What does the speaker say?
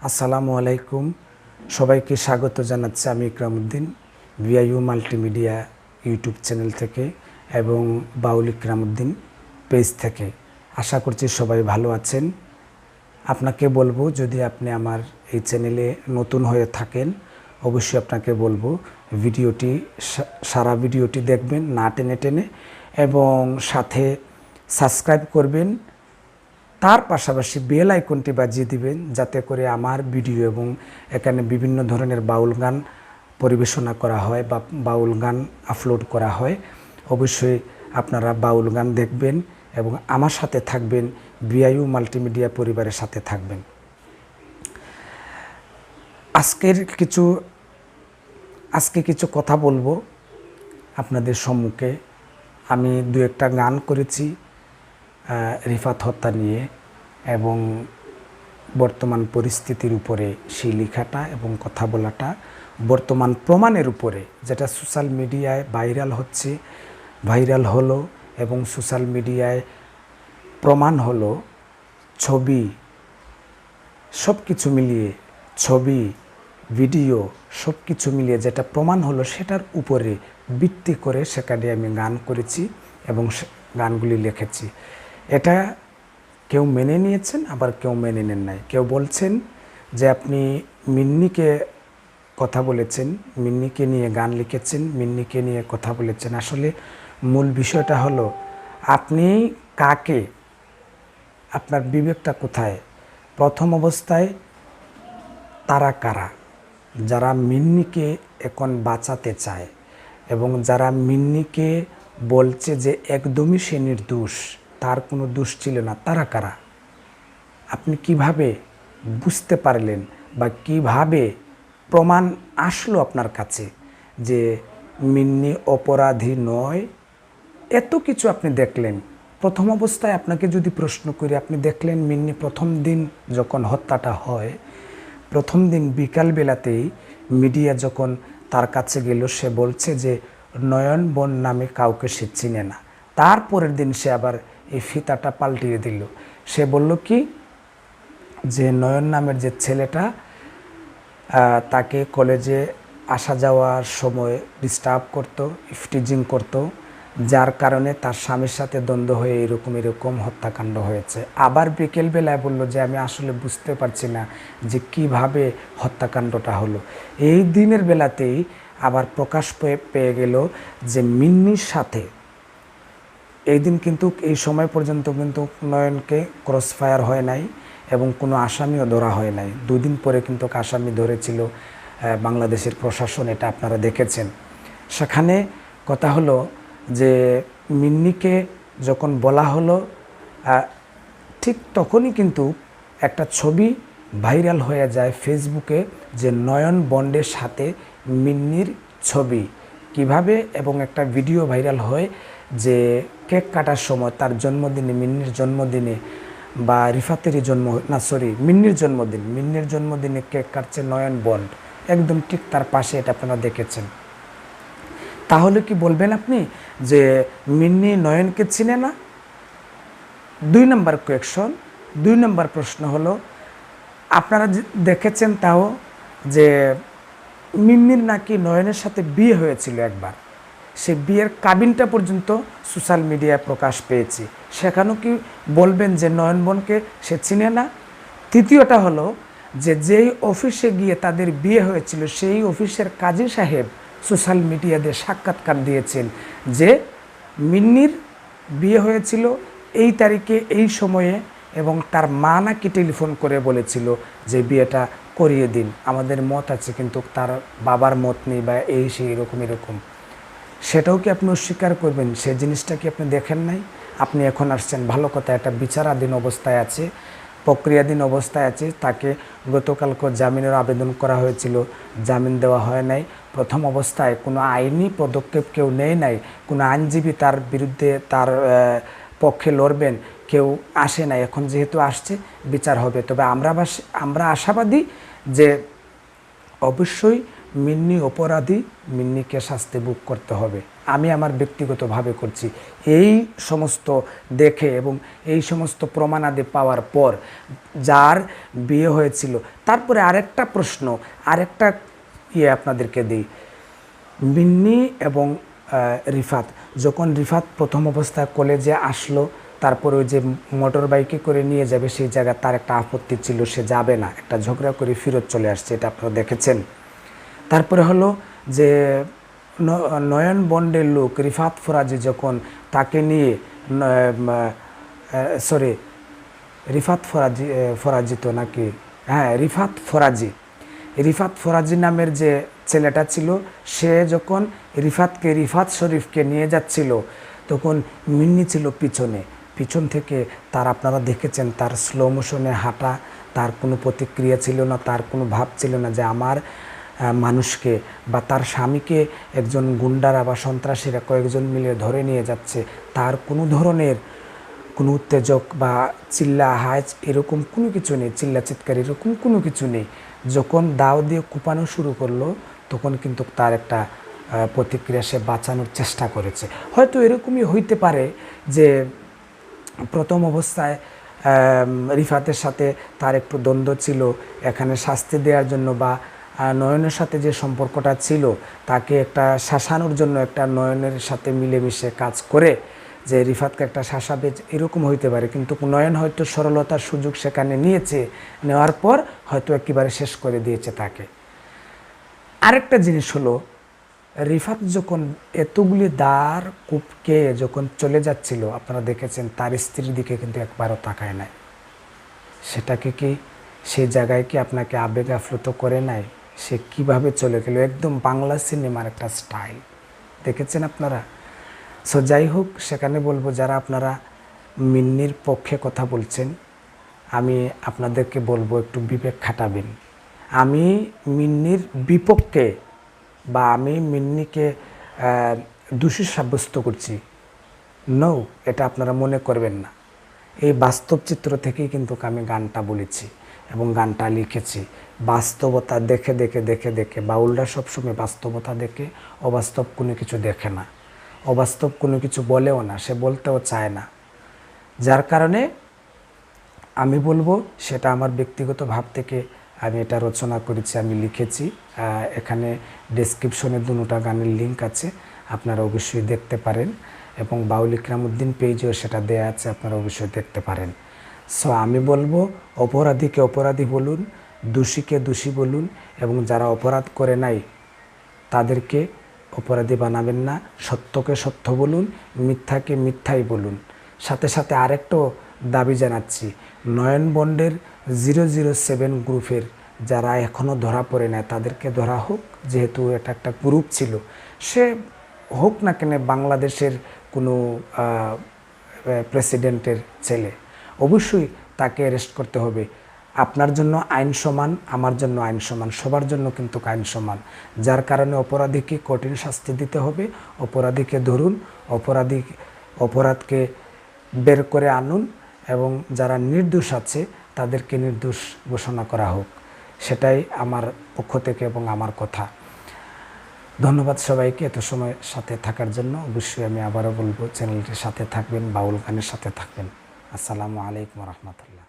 আসসালামু আলাইকুম। সবাইকে স্বাগত জানাচ্ছি আমি ইকরামউদ্দিন ভিআইইউ মাল্টিমিডিয়া ইউটিউব চ্যানেল থেকে এবং বাউল ইকরামউদ্দিন পেজ থেকে। আশা করছি সবাই ভালো আছেন। আপনাকে বলবো, যদি আপনি আমার এই চ্যানেলে নতুন হয়ে থাকেন, অবশ্যই আপনাকে বলবো ভিডিওটি সারা ভিডিওটি দেখবেন, না টেনে টেনে, এবং সাথে সাবস্ক্রাইব করবেন। তার পাশাপাশি বেল আইকনটি বাজিয়ে দিবেন, যাতে করে আমার ভিডিও এবং এখানে বিভিন্ন ধরনের বাউল গান পরিবেশনা করা হয় বা বাউল গান আপলোড করা হয়। অবশ্যই আপনারা বাউল গান দেখবেন এবং আমার সাথে থাকবেন, ভিআইইউ মাল্টিমিডিয়া পরিবারের সাথে থাকবেন। আজকে কিছু কথা বলবো আপনাদের সম্মুখে। আমি দু একটা গান করেছি রিফাত হত্যা নিয়ে এবং বর্তমান পরিস্থিতির উপরে সেই লেখাটা এবং কথা বলাটা বর্তমান প্রমাণের উপরে, যেটা সোশ্যাল মিডিয়ায় ভাইরাল হলো এবং সোশ্যাল মিডিয়ায় প্রমাণ হলো, ছবি সব কিছু মিলিয়ে, ছবি ভিডিও সব কিছু মিলিয়ে যেটা প্রমাণ হলো, সেটার উপরে ভিত্তি করে সেখানে আমি গান করেছি এবং গানগুলি লিখেছি। এটা কেউ মেনে নিয়েছেন, আবার কেউ মেনে নেন নাই। কেউ বলছেন যে আপনি মিন্নিকে কথা বলেছেন, মিন্নিকে নিয়ে গান লিখেছেন, মিন্নিকে নিয়ে কথা বলেছেন। আসলে মূল বিষয়টা হলো আপনি কাকে, আপনার বিবেকটা কোথায়? প্রথম অবস্থায় তারা কারা যারা মিন্নিকে এখন বাঁচাতে চায় এবং যারা মিন্নিকে বলছে যে একদমই সে নির্দোষ, তার কোনো দোষ ছিল না, তারা কারা? আপনি কিভাবে বুঝতে পারলেন বা কিভাবে প্রমাণ আসলো আপনার কাছে যে মিন্নি অপরাধী নয়? এত কিছু আপনি দেখলেন। প্রথম অবস্থায় আপনাকে যদি প্রশ্ন করি, আপনি দেখলেন মিন্নি প্রথম দিন যখন হত্যাটা হয়, প্রথম দিন বিকালবেলাতেই মিডিয়া যখন তার কাছে গেল, সে বলছে যে নয়ন বন নামে কাউকে সে চিনে না। তারপরের দিন সে আবার এই ফিতাটা পাল্টিয়ে দিল। সে বলল কি, যে নয়ন নামের যে ছেলেটা তাকে কলেজে আসা যাওয়ার সময় ডিস্টার্ব করতো, ইফটিজিং করতো, যার কারণে তার স্বামীর সাথে দ্বন্দ্ব হয়ে এরকম হত্যাকাণ্ড হয়েছে। আবার বিকেলবেলায় বলল যে আমি আসলে বুঝতে পারছি না যে কিভাবে হত্যাকাণ্ডটা হলো। এই দিনের বেলাতেই আবার প্রকাশ পেয়ে গেল যে মিন্নির সাথে, এই দিন কিন্তু এই সময় পর্যন্ত কিন্তু নয়নকে ক্রসফায়ার হয় নাই এবং কোনো আসামিও ধরা হয় নাই। দুদিন পরে কিন্তু আসামি ধরেছিল বাংলাদেশের প্রশাসন, এটা আপনারা দেখেছেন। সেখানে কথা হলো যে মিন্নিকে যখন বলা হলো, ঠিক তখনই কিন্তু একটা ছবি ভাইরাল হয়ে যায় ফেসবুকে, যে নয়ন বন্ডের সাথে মিন্নির ছবি কিভাবে, এবং একটা ভিডিও ভাইরাল হয় যে কেক কাটার সময় তার জন্মদিনে, মিন্নির জন্মদিনে বা রিফাতেরই মিন্নির জন্মদিনে কেক কাটছে নয়ন বন্ড, একদম ঠিক তার পাশে, এটা আপনারা দেখেছেন। তাহলে কি বলবেন আপনি যে মিন্নি নয়নকে চিনে না? 2 নম্বর কোয়েকশন, 2 নম্বর প্রশ্ন হলো, আপনারা দেখেছেন তাও যে মিন্নির নাকি নয়নের সাথে বিয়ে হয়েছিল একবার, সে বিয়ের কাবিনটা পর্যন্ত সোশ্যাল মিডিয়ায় প্রকাশ পেয়েছে। সেখানেও কি বলবেন যে নয়নবনকে সে চিনে না? তৃতীয়টা হলো যে যেই অফিসে গিয়ে তাদের বিয়ে হয়েছিল, সেই অফিসের কাজী সাহেব সোশ্যাল মিডিয়াতে সাক্ষাৎকার দিয়েছেন যে মিন্নির বিয়ে হয়েছিল এই তারিখে, এই সময়ে, এবং তার মা নাকি টেলিফোন করে বলেছিল যে বিয়েটা করিয়ে দিন, আমাদের মত আছে কিন্তু তার বাবার মত নেই, বা এই সেই এরকম। সেটাও কি আপনি অস্বীকার করবেন? সে জিনিসটা কি আপনি দেখেন নাই? আপনি এখন আসছেন, ভালো কথা, একটা বিচারাধীন অবস্থায় আছে, প্রক্রিয়াধীন অবস্থায় আছে। তাকে গতকালকে জামিনের আবেদন করা হয়েছিল, জামিন দেওয়া হয় নাই। প্রথম অবস্থায় কোনো আইনি পদক্ষেপ কেউ নেয় নাই, কোনো আইনজীবী তার বিরুদ্ধে, তার পক্ষে লড়বেন কেউ আসে নাই। এখন যেহেতু আসছে, বিচার হবে। তবে আমরা আশাবাদী যে অবশ্যই মিন্নি অপরাধী, মিন্নিকে শাস্তি ভোগ করতে হবে। আমি আমার ব্যক্তিগতভাবে করছি। এই সমস্ত দেখে এবং এই সমস্ত প্রমাণাদি পাওয়ার পর যার বিয়ে হয়েছিল, তারপরে আরেকটা প্রশ্ন, আরেকটা আপনাদেরকে দিই। মিন্নি এবং রিফাত, যখন রিফাত প্রথম অবস্থায় কলেজে আসলো, তারপরে ওই যে মোটর বাইকে করে নিয়ে যাবে সেই জায়গায় তার একটা আপত্তি ছিল, সে যাবে না, একটা ঝগড়া করে ফেরত চলে আসছে, এটা আপনারা দেখেছেন। তারপরে হলো যে নয়ন বন্ডের লোক রিফাত ফরাজি যখন তাকে নিয়ে রিফাত ফরাজি তো নাকি, হ্যাঁ রিফাত ফরাজি নামের যে ছেলেটা ছিল, সে যখন রিফাত শরীফকে নিয়ে যাচ্ছিল, তখন মিন্নি ছিল পিছন থেকে তার, আপনারা দেখেছেন তার স্লো মোশনে হাঁটা, তার কোনো প্রতিক্রিয়া ছিল না, তার কোনো ভাব ছিল না যে আমার মানুষকে বা তার স্বামীকে একজন গুন্ডারা বা সন্ত্রাসীরা কয়েকজন মিলে ধরে নিয়ে যাচ্ছে, তার কোনো ধরনের কোনো উত্তেজক বা চিল্লা হাজ এরকম কোনো কিছু নেই, চিল্লা চিৎকার এরকম কোনো কিছু নেই। যখন দাও দিয়ে কুপানো শুরু করলো, তখন কিন্তু তার একটা প্রতিক্রিয়া, সে বাঁচানোর চেষ্টা করেছে। হয়তো এরকমই হইতে পারে যে প্রথম অবস্থায় রিফাতের সাথে তার একটু দ্বন্দ্ব ছিল, এখানে শাস্তি দেওয়ার জন্য বা নয়নের সাথে যে সম্পর্কটা ছিল তাকে একটা শাসানোর জন্য একটা নয়নের সাথে মিলেমিশে কাজ করে যে রিফাতকে একটা শাসাবে, এরকম হইতে পারে। কিন্তু নয়ন হয়তো সরলতার সুযোগ সেখানে নিয়েছে, নেওয়ার পর হয়তো একেবারে শেষ করে দিয়েছে তাকে। আরেকটা জিনিস হলো, রিফাত যখন এতগুলি দ্বার কূপকে যখন চলে যাচ্ছিল, আপনারা দেখেছেন তার স্ত্রীর দিকে কিন্তু একবারও তাকায় নাই। সেটাকে কি, সেই জায়গায় কি আপনাকে আবেগ আপ্লুত করে নাই? সে কিভাবে চলে গেল, একদম বাংলা সিনেমার একটা স্টাইল, দেখেছেন আপনারা। সো যাই হোক, সেখানে বলবো যারা আপনারা মিন্নির পক্ষে কথা বলছেন, আমি আপনাদেরকে বলবো একটু বিবেক খাটাবেন। আমি মিন্নির বিপক্ষে বা আমি মিন্নিকে দোষী সাব্যস্ত করছি, নো, এটা আপনারা মনে করবেন না। এই বাস্তব চিত্র থেকেই কিন্তু আমি গানটা বলেছি এবং গানটা লিখেছি। বাস্তবতা দেখে দেখে দেখে দেখে, বাউলরা সবসময় বাস্তবতা দেখে, অবাস্তব কোনো কিছু দেখে না, অবাস্তব কোনো কিছু বলেও না, সে বলতেও চায় না। যার কারণে আমি বলবো, সেটা আমার ব্যক্তিগত ভাব থেকে আমি এটা রচনা করেছি, আমি লিখেছি। এখানে ডেসক্রিপশনে দুটো গানের লিঙ্ক আছে, আপনারা অবশ্যই দেখতে পারেন, এবং বাউল ইকরামউদ্দিন পেজেও সেটা দেয়া আছে, আপনারা অবশ্যই দেখতে পারেন। সো আমি বলবো, অপরাধীকে অপরাধী বলুন, দোষীকে দোষী বলুন, এবং যারা অপরাধ করে নাই তাদেরকে অপরাধী বানাবেন না, সত্যকে সত্য বলুন, মিথ্যাকে মিথ্যাই বলুন। সাথে সাথে আরেকটাও দাবি জানাচ্ছি, নয়ন বন্ডের 007 গ্রুপের যারা এখনও ধরা পড়ে নাই তাদেরকে ধরা হোক, যেহেতু এটা একটা গ্রুপ ছিল। সে হোক না কেন বাংলাদেশের কোনো প্রেসিডেন্টের ছেলে, অবশ্যই তাকে অ্যারেস্ট করতে হবে। আপনার জন্য আইন সমান, আমার জন্য আইন সমান, সবার জন্য কিন্তু আইন সমান। যার কারণে অপরাধীকে কঠিন শাস্তি দিতে হবে, অপরাধীকে ধরুন, অপরাধকে বের করে আনুন, এবং যারা নির্দোষ আছে তাদেরকে নির্দোষ ঘোষণা করা হোক। সেটাই আমার পক্ষ থেকে এবং আমার কথা। ধন্যবাদ সবাইকে এত সময় সাথে থাকার জন্য। অবশ্যই আমি আবারও বলবো, চ্যানেলটির সাথে থাকবেন, বাউল গানের সাথে থাকবেন। আসসালামু আলাইকুম রহমতুল্লাহ।